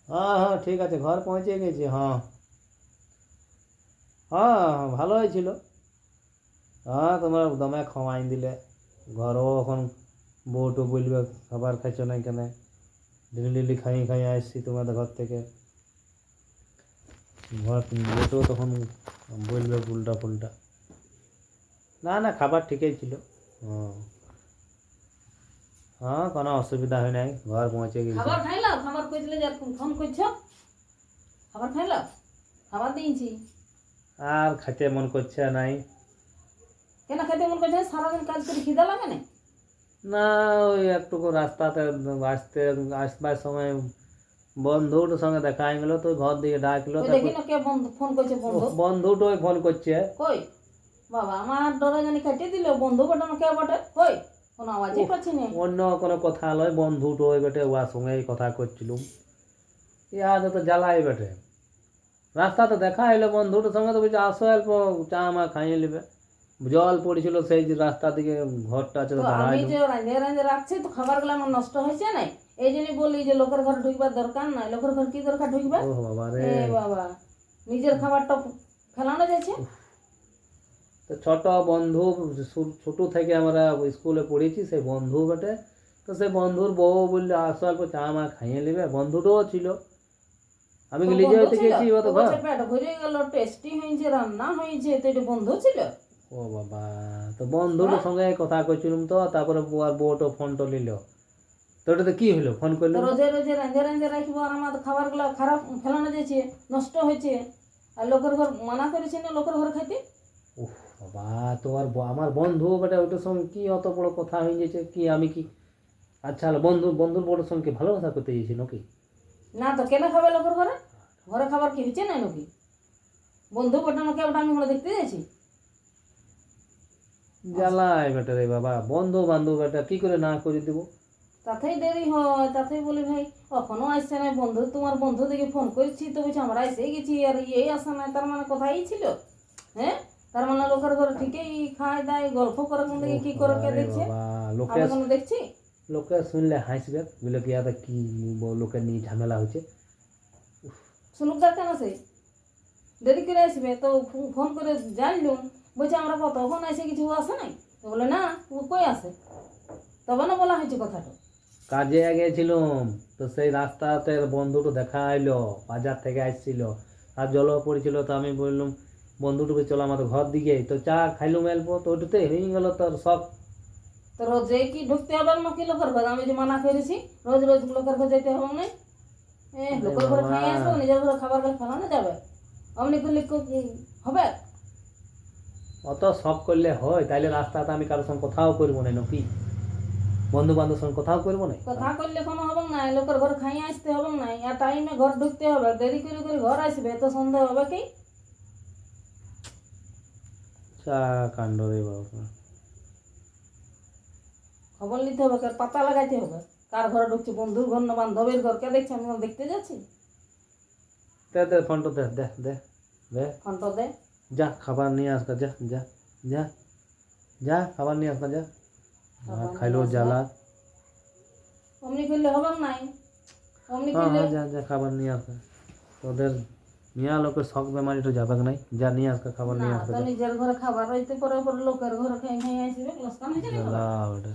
হ্যাঁ হ্যাঁ ঠিক আছে, ঘর পৌঁছে গেছি। হ্যাঁ হ্যাঁ ভালো হয়েছিল। হ্যাঁ তোমরা দমে খাওয়াই দিলে, ঘরও এখন বউটো বলবে খাবার খাইছো না কেন, ডেলি ডেলি খাই খাই আসছি তোমাদের ঘর থেকে। ঘর বউটো তখন বলবে উল্টা ফুলটা। না না খাবার ঠিকই ছিল। হ্যাঁ হ্যাঁ কোনো অসুবিধা হয় নাই, ঘর পৌঁছে গেছি। খাবার খাইলা? খাবার কইছিলে যে ফোন করছ, খাবার খাইলা? খাবার দিয়েছি। আর খাইতে মন করছে নাই। কেন খেতে মন করছে? সারাদিন কাজ করে খিদা লাগে না? না ওই একটুকু রাস্তাতে আসতে আসবার সময় বন্ধুর সঙ্গে দেখা হয়ে গেল, তো ঘর দিকে ডাকলো। ওই দেখি না কে বন্ধু ফোন করছে। বন্ধু বন্ধুটাই ফোন করছে। কই বাবা, আমার ডরে জানি কাটিয়ে দিল। বন্ধু বটে না কে বটে? কই কোনো আওয়াজই পাচ্ছি না। অন্য কোনো কথা লয়, বন্ধুটাই বেটে ওর সঙ্গেই কথা করছিলুম। ইয়াদ তো জ্বালাই বেটে, রাস্তাতে দেখা এলো বন্ধুটার সঙ্গে, তো বলছে আসো অল্প চা মা খাইয়ে নেবে। জল পড়েছিল সেই যে রাস্তা দিকে ঘরটা আছে, তো আমি যে রাঁধে রাঁধে রাখছি, তো খাবার গুলো আমার নষ্ট হয়েছে না। এই জন্য বলি যে লোকের ঘর ঢুকবার দরকার নাই। লোকের ঘর কি দরকার ঢুকবে? ও বাবা রে, এ বাবা, নিজের খাবারটা ফেলানো যাচ্ছে। তো ছোট বন্ধু, ছোট থেকে আমরা স্কুলে পড়েছি, সেই বন্ধু বটে। তো সেই বন্ধুর বউ বললে আসো অল্প চা মা খাইয়ে নেবে। বন্ধুটাও ছিল, আমি তো নিজে বন্ধু হইতে ছিল? গেছি ও তো তো ঘর। বলছে পেট ভরে গেল, টেস্টি হয়েছে, রান্না হয়েছে, তো এটা বন্ধু ছিল? ও বাবা, তো বন্ধুটার সঙ্গে কথা কইছিলাম, তো তারপরে আর বউটো ফোনটা নিল। তো ওটাতে কি হলো, ফোন তো করলাম তো। রোজে রোজে রাঁধে রাঁধে রাখবো আর আমার খাবার গুলো খারাপ ফেলানো যাচ্ছে, নষ্ট হয়েছে। আর লোকের ঘর মানা করেছে না লোকের ঘর খাইতে। উফ বাবা, তো আর আমার বন্ধু বেটা ওইটার সঙ্গে কি অত বড় কথা হয়ে গেছে কি, আমি কি আচ্ছা হলো বন্ধুর বড়োর সঙ্গে ভালো কথা করতে গেছি নাকি? না তো কেন খাবে লোকের ঘরে? ঘরে খাবার কি হচ্ছে না নাকি? বন্ধু বটে না কে ওটা আমি ওরা দেখতে যাচ্ছি। জ্বালাই বেটা রে বাবা, বন্ধু বান্ধব বেটা কি করে না করে দেবো। তাতেই দেরি হয়, তাতেই বলি ভাই এখনো আসছে না বন্ধু। তোমার বন্ধু দেখে ফোন করেছি, তো বলছি আমরা এসে গেছি আর এই আসা নাই। তার মানে কথাই ছিল? হ্যাঁ, তার মানে লোকের ঘরে ঠিকই খায় দায় গল্প করে, কোন দিকে কি করে কে আরে দেখছে? বাবা, লোকে আমি কোনো দেখছি? লোকে শুনলে হাসবে, বলে কি আর কি লোকের নিয়ে ঝামেলা হচ্ছে। শুনুক দা কেন সে দেরি করে আসবে? তো ফোন করে জানলুম, বলছে আমরা কতক্ষণ এসে কিছু আসে নাই। তো বলে না, ও কই আসে? তবে না বলা হয়েছে কথাটা। কাজে গেছিলাম, তো সেই রাস্তাতে বন্ধুটো দেখা এলো, বাজার থেকে আসছিল আর জল পড়েছিল। তো আমি বললাম বন্ধুটুকু চলো আমাদের ঘর দিকে, তো চা খাইলুম অল্প, তো ওইটাতে হয়ে গেল তোর সব। তো রোজে কি ঢুকতে হবে নাকি লোকের ঘর? আমি যে মানা করেছি রোজ রোজ লোকের ঘর যেতে হবে না। লোকের ঘরে খাই আসবো, নিজের ঘরে খাবার খেলে ফেলানো যাবে? অমনি করলে হবে? অত সব করলে হয়? তাইলে রাস্তাতে আমি কারোর সঙ্গে কথাও করবো না নাকি, বন্ধু বান্ধবের সঙ্গে কথাও করবো না। কথা করলে কোনো হবে না, লোকের ঘরে খাই আসতে হবে না। আর টাইমে ঘর ঢুকতে হবে, দেরি করে করে ঘর আসবে তো সন্দেহ হবে কি? চা কাণ্ড রে বাবা। খবর নিতে হবে, কার পাতা লাগাইতে হবে, কার ঘরে ঢুকছে, বন্ধুর ঘর না বান্ধবের ঘর, কে দেখছে? আমি দেখতে যাচ্ছি? দে দে ফোনটা দে দে দে দে, ফোনটা দে। যা খাবার নিয়ে আসকা, যা যা যা যা খাবার নিয়ে আসকা যা। খাবার খাইলো নিয়ে আসবা। জ্বালা। অমনি করলে হবে নাই। অমনি হ্যাঁ করলে হ্যাঁ যা যা খাবার নিয়ে আসকা, তোদের মিয়া লোকের শখ বেমারিটা যাবে নাই, যা নিয়ে আসকা খাবার না, নিয়ে আসকা তো যা। নিজের ঘরে খাবার হইতে পরে পরে লোকের ঘরে খাই খাই আসবে, লোকসান হয়েছে না? জ্বালা ওটা।